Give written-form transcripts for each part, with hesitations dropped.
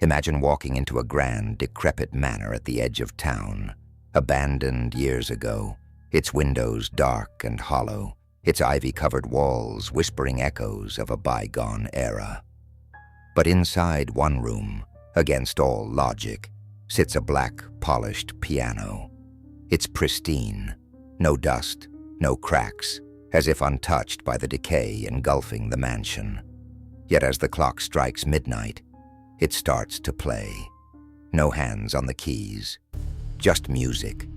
Imagine walking into a grand, decrepit manor at the edge of town, abandoned years ago, its windows dark and hollow, its ivy-covered walls whispering echoes of a bygone era. But inside one room, against all logic, sits a black, polished piano. It's pristine, no dust, no cracks, as if untouched by the decay engulfing the mansion. Yet as the clock strikes midnight, it starts to play. No hands on the keys, just music,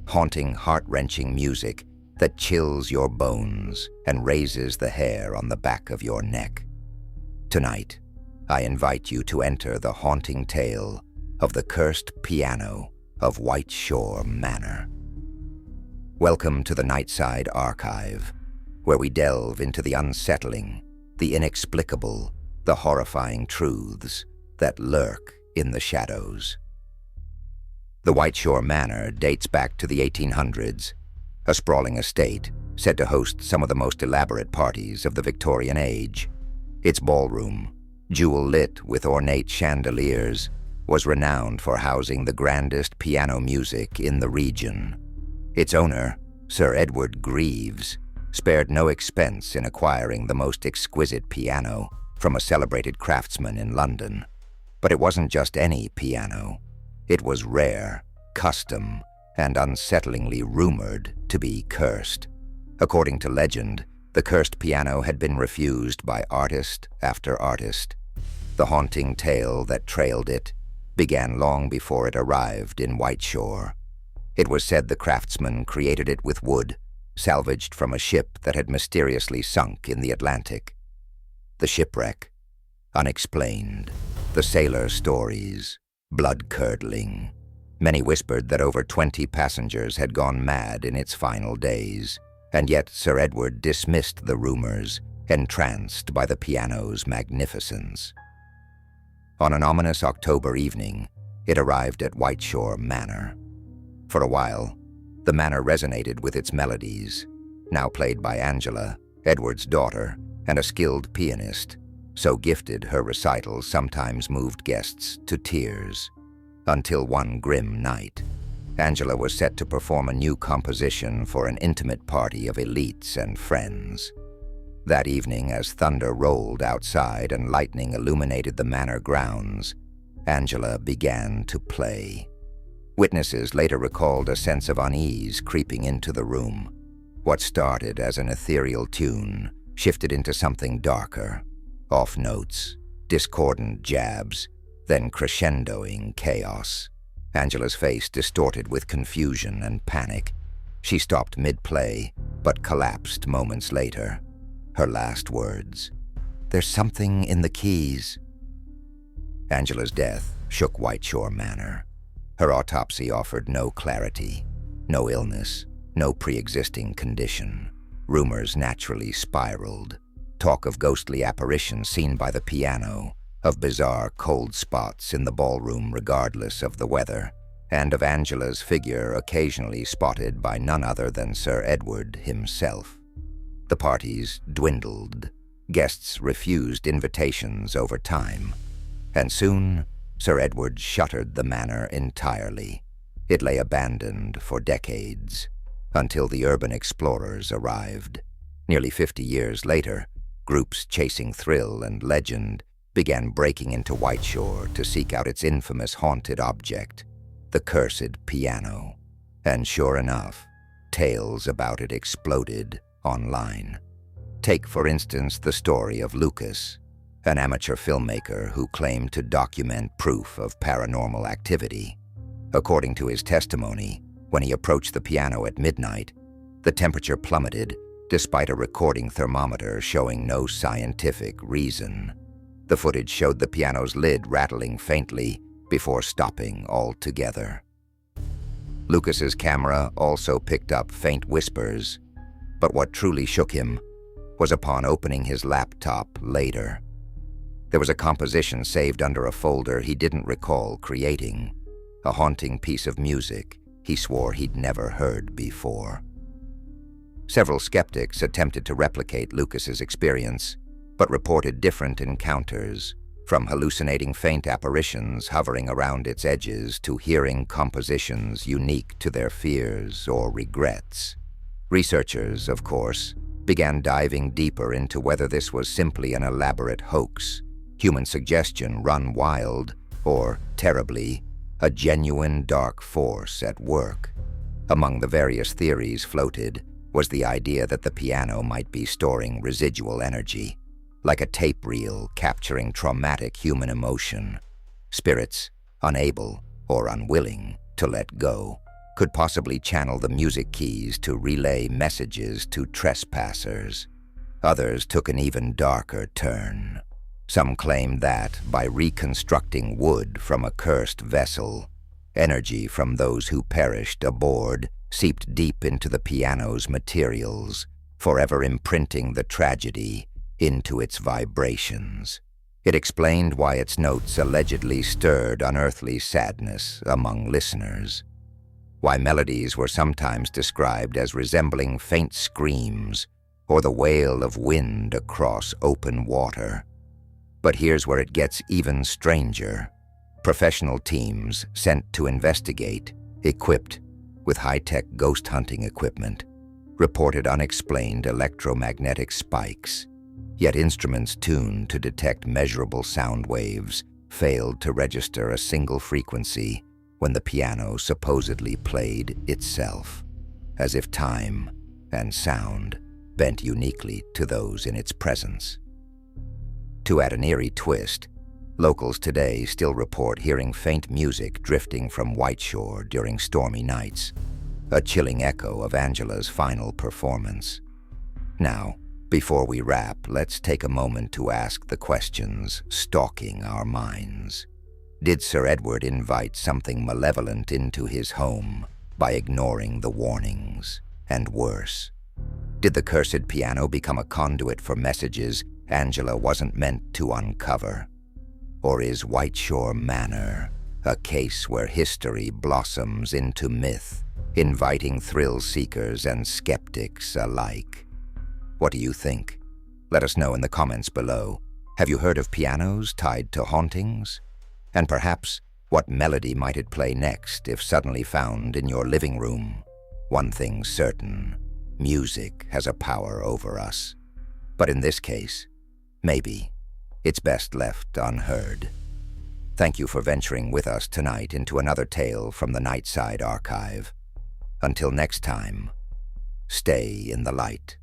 haunting, heart-wrenching music that chills your bones and raises the hair on the back of your neck. Tonight, I invite you to enter the haunting tale of the cursed piano of White Shore Manor. Welcome to the Nightside Archive, where we delve into the unsettling, the inexplicable, the horrifying truths that lurk in the shadows. The White Shore Manor dates back to the 1800s, a sprawling estate said to host some of the most elaborate parties of the Victorian age. Its ballroom, jewel-lit with ornate chandeliers, was renowned for housing the grandest piano music in the region. Its owner, Sir Edward Greaves, spared no expense in acquiring the most exquisite piano from a celebrated craftsman in London. But it wasn't just any piano. It was rare, custom, and unsettlingly rumored to be cursed. According to legend, the cursed piano had been refused by artist after artist. The haunting tale that trailed it began long before it arrived in White Shore. It was said the craftsman created it with wood, salvaged from a ship that had mysteriously sunk in the Atlantic. The shipwreck, unexplained. The sailor stories, blood-curdling. Many whispered that over 20 passengers had gone mad in its final days, and yet Sir Edward dismissed the rumors, entranced by the piano's magnificence. On an ominous October evening, it arrived at White Shore Manor. For a while, the manor resonated with its melodies, now played by Angela, Edward's daughter, and a skilled pianist, so gifted her recitals sometimes moved guests to tears. Until one grim night, Angela was set to perform a new composition for an intimate party of elites and friends. That evening, as thunder rolled outside and lightning illuminated the manor grounds, Angela began to play. Witnesses later recalled a sense of unease creeping into the room. What started as an ethereal tune shifted into something darker. Off notes, discordant jabs, then crescendoing chaos. Angela's face distorted with confusion and panic. She stopped mid-play, but collapsed moments later. Her last words, "There's something in the keys." Angela's death shook White Shore Manor. Her autopsy offered no clarity, no illness, no pre-existing condition. Rumors naturally spiraled. Talk of ghostly apparitions seen by the piano, of bizarre cold spots in the ballroom regardless of the weather, and of Angela's figure occasionally spotted by none other than Sir Edward himself. The parties dwindled. Guests refused invitations over time, and soon Sir Edward shuttered the manor entirely. It lay abandoned for decades, until the urban explorers arrived. Nearly 50 years later, groups chasing thrill and legend began breaking into White Shore to seek out its infamous haunted object, the cursed piano. And sure enough, tales about it exploded online. Take, for instance, the story of Lucas, an amateur filmmaker who claimed to document proof of paranormal activity. According to his testimony, when he approached the piano at midnight, the temperature plummeted despite a recording thermometer showing no scientific reason. The footage showed the piano's lid rattling faintly before stopping altogether. Lucas's camera also picked up faint whispers, but what truly shook him was upon opening his laptop later. There was a composition saved under a folder he didn't recall creating, a haunting piece of music he swore he'd never heard before. Several skeptics attempted to replicate Lucas's experience, but reported different encounters, from hallucinating faint apparitions hovering around its edges to hearing compositions unique to their fears or regrets. Researchers, of course, began diving deeper into whether this was simply an elaborate hoax, human suggestion run wild, or, terribly, a genuine dark force at work. Among the various theories floated was the idea that the piano might be storing residual energy, like a tape reel capturing traumatic human emotion. Spirits, unable or unwilling to let go, could possibly channel the music keys to relay messages to trespassers. Others took an even darker turn. Some claimed that, by reconstructing wood from a cursed vessel, energy from those who perished aboard seeped deep into the piano's materials, forever imprinting the tragedy into its vibrations. It explained why its notes allegedly stirred unearthly sadness among listeners, why melodies were sometimes described as resembling faint screams or the wail of wind across open water. But here's where it gets even stranger. Professional teams sent to investigate, equipped with high-tech ghost hunting equipment, reported unexplained electromagnetic spikes, yet instruments tuned to detect measurable sound waves failed to register a single frequency when the piano supposedly played itself, as if time and sound bent uniquely to those in its presence. To add an eerie twist, locals today still report hearing faint music drifting from White Shore during stormy nights, a chilling echo of Angela's final performance. Now, before we wrap, let's take a moment to ask the questions stalking our minds. Did Sir Edward invite something malevolent into his home by ignoring the warnings? And worse, did the cursed piano become a conduit for messages Angela wasn't meant to uncover? Or is White Shore Manor a case where history blossoms into myth, inviting thrill-seekers and skeptics alike? What do you think? Let us know in the comments below. Have you heard of pianos tied to hauntings? And perhaps, what melody might it play next if suddenly found in your living room? One thing's certain, music has a power over us. But in this case, maybe it's best left unheard. Thank you for venturing with us tonight into another tale from the Nightside Archive. Until next time, stay in the light.